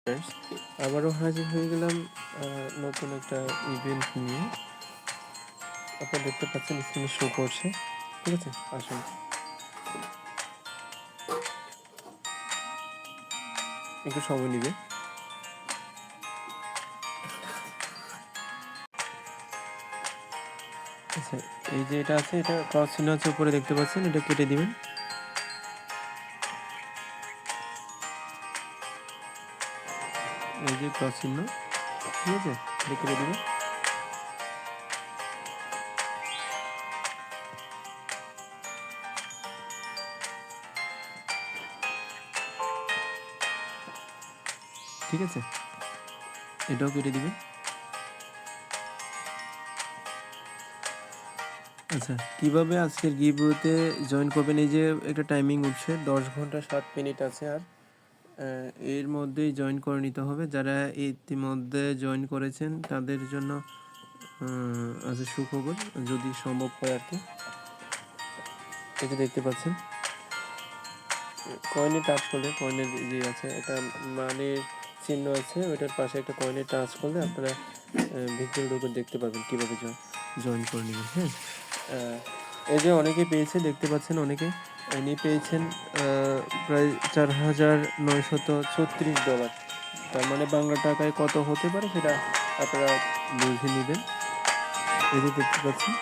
Friends, আবারও হাজির হয়ে গেলাম নতুন একটা ইভেন্ট নিয়ে। আপনারা দেখতে পাচ্ছেন স্ক্রিনে শো করছে, ঠিক আছে। আসুন, একটু সময় নিবে। আচ্ছা, এই যে এটা আছে, এটা ক্রস চিহ্ন আছে উপরে দেখতে পাচ্ছেন, এটা কেটে দিবেন। এই যে ক্রস চিহ্ন, ঠিক আছে, এটা কেটে দিবেন। ঠিক আছে, এটাও কেটে দিবেন। আচ্ছা, কিভাবে আজকের গিভওয়েতে জয়েন করবেন? এই যে একটা টাইমিং উঠছে, 10 ঘন্টা 7 মিনিট আছে, আর এর মধ্যেই জয়েন করে নিতে হবে। যারা ইতিমধ্যে জয়েন করেছেন তাদের জন্য আচ্ছা সুখবর, যদি সম্ভব হয় আর কি। এটা দেখতে পাচ্ছেন, কয়েনে টাচ করলে, কয়েনের যে আছে একটা মানের চিহ্ন আছে, ওইটার পাশে একটা কয়েনে টাচ করলে আপনারা ভিতরে ঢুকে দেখতে পাবেন কীভাবে জয়েন করে নেবেন। হ্যাঁ, এই যে অনেকে পেয়েছে, দেখতে পাচ্ছেন অনেকে ইনি পেয়েছেন প্রায় $4,936। তার মানে বাংলা টাকায় কত হতে পারে সেটা আপনারা বুঝে নেবেন। এই যে দেখতে পাচ্ছেন,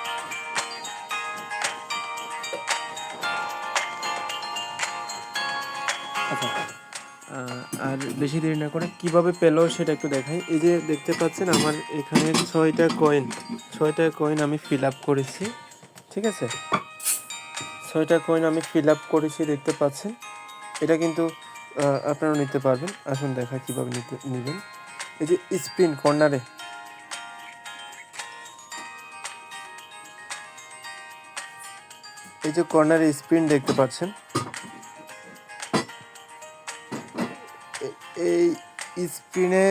আচ্ছা, আর বেশি দেরি না করে কীভাবে পেলো সেটা একটু দেখাই। এই যে দেখতে পাচ্ছেন আমার এখানে 6টা কয়েন আমি ফিল আপ করেছি, ঠিক আছে। 6টা কয়েন আমি ফিল আপ করেছি, দেখতে পাচ্ছেন। এটা কিন্তু আপনারা নিতে পারবেন। আসুন দেখা কীভাবে নেবেন। এই যে স্পিন কর্নারে, এই যে কর্নারে স্পিন দেখতে পাচ্ছেন, এই স্পিনে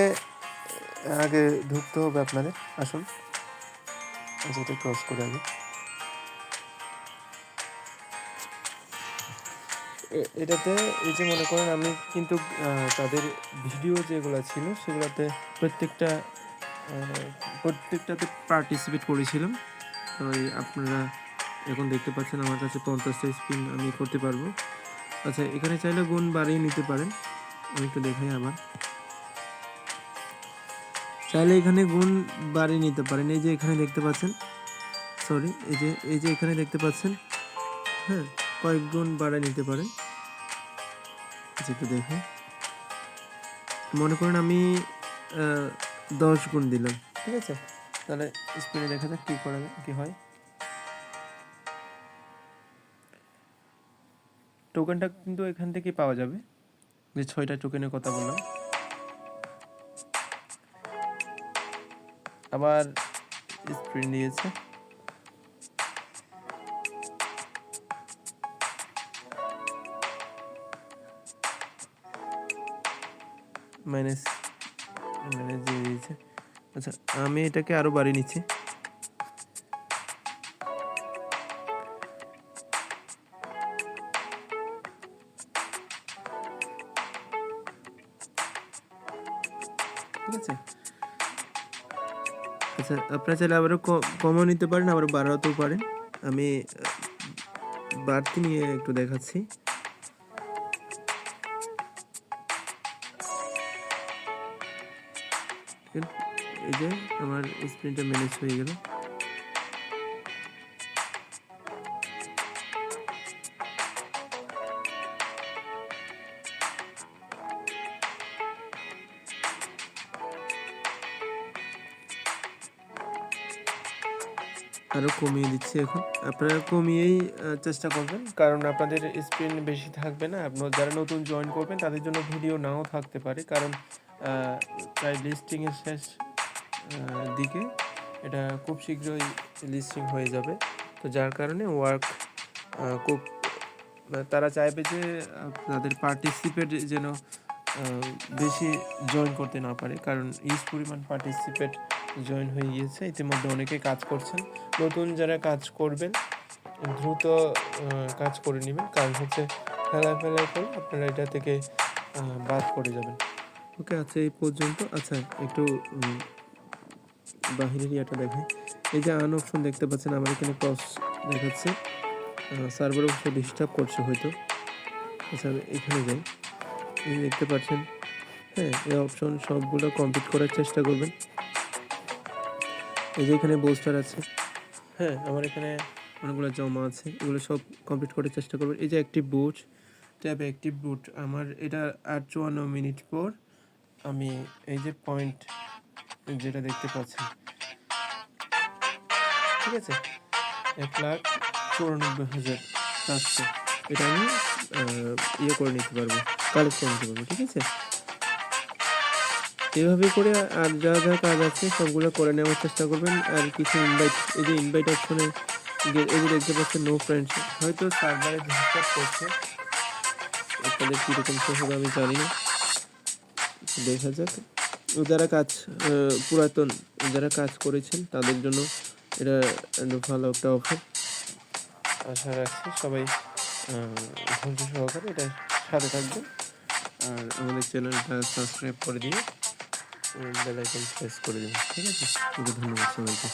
আগে ঢুকতে হবে আপনাদের। আসুন, যেটা ক্রস করে আগে এটাতে, এই যে মনে করেন আমি কিন্তু তাদের ভিডিও যেগুলো ছিল সেগুলোতে প্রত্যেকটাতে পার্টিসিপেট করেছিলাম। তো আপনারা এখন দেখতে পাচ্ছেন আমার কাছে 50টা স্পিন আমি করতে পারবো। আচ্ছা, এখানে চাইলে গুণ বাড়িয়ে নিতে পারেন। আমি একটু দেখাই আবার, চাইলে এখানে গুণ বাড়িয়ে নিতে পারেন। এই যে এখানে দেখতে পাচ্ছেন, সরি, এই যে এখানে দেখতে পাচ্ছেন, হ্যাঁ, কয়েক গুণ বাড়ায় নিতে পারেন। একটু দেখুন, মনে করেন আমি 10 গুণ দিলাম, ঠিক আছে। তাহলে স্ক্রিনে দেখা যাক কী হয়। টোকেনটা কিন্তু এখান থেকে পাওয়া যাবে, যে 6টা টোকেনের কথা বললাম। আবার স্ক্রিন দিয়েছে, মাইনাস দিয়ে দিয়েছে। আচ্ছা, আমি এটাকে আরও বাড়িয়ে নিচ্ছি। ঠিক আছে। আচ্ছা, আপনারা চাইলে আবারও কমও নিতে পারেন, আবার বাড়াতেও পারেন। আমি বাড়তি নিয়ে একটু দেখাচ্ছি। এই যে আমার স্ক্রিনটা ম্যানেজ হয়ে গেল। আরও কমিয়ে দিচ্ছি এখন। আপনারা কমিয়েই চেষ্টা করবেন, কারণ আপনাদের স্ক্রিন বেশি থাকবে না। আপনারা যারা নতুন জয়েন করবেন তাদের জন্য ভিডিও নাও থাকতে পারে, কারণ প্রায় লিস্টিংয়ের শেষ দিকে এটা খুব শীঘ্রই লিস্টিং হয়ে যাবে। তো যার কারণে খুব তারা চাইবে যে তাদের পার্টিসিপেট যেন বেশি জয়েন করতে না পারে, কারণ ইউজ পরিমাণ পার্টিসিপেট জয়েন হয়ে গিয়েছে। ইতিমধ্যে অনেকে কাজ করছেন। নতুন যারা কাজ করবেন দ্রুত কাজ করে নেবেন, কারণ হচ্ছে ফেলায় করে আপনারা এটা থেকে বাদ পড়ে যাবেন। ওকে, আচ্ছা এই পর্যন্ত। আচ্ছা একটু বাহিরের ইয়াটা দেখাই। এই যে আন অপশন দেখতে পাচ্ছেন আমার এখানে ক্রস দেখাচ্ছে। সার্ভার অবশ্য ডিস্টার্ব করছে হয়তো। আচ্ছা আমি এখানে যাই। এই যে দেখতে পাচ্ছেন, হ্যাঁ, এই অপশন সবগুলো কমপ্লিট করার চেষ্টা করবেন। এই যে এখানে বুস্টার আছে, হ্যাঁ, আমার এখানে অনেকগুলো জমা আছে, এগুলো সব কমপ্লিট করার চেষ্টা করবেন। এই যে অ্যাক্টিভ বুট, ট্যাব অ্যাক্টিভ বুট, আমার এটা আর 54 মিনিট পর আমি এই যে পয়েন্ট যেটা দেখতে পাচ্ছেন, ঠিক আছে, 1,94,400 এটা আমি ইয়ে করে নিতে পারবো, কালেক্ট করে নিতে পারবো, ঠিক আছে। এভাবে করে আর যা যা কাজ আছে সবগুলো করে নেওয়ার চেষ্টা করবেন। আর কিছু ইনভাইট, এই যে ইনভাইট অপশনে এই যে দেখতে পাচ্ছেন নো ফ্রেন্ডস, হয়তো সার্ভারে ডিস্টার্ব করছে, আপনাদের কীরকম শো হবে আমি জানি না, দেখা যাক। যারা কাজ পুরাতন যারা কাজ করেছেন তাদের জন্য এটা ভালো একটা অফার। আশা রাখছি সবাই ধৈর্য সহকারে এটা সাথে থাকবেন। আর আমাদের চ্যানেলটা সাবস্ক্রাইব করে দিয়ে বেল আইকন প্রেস করে দিন, ঠিক আছে। ধন্যবাদ সবাইকে।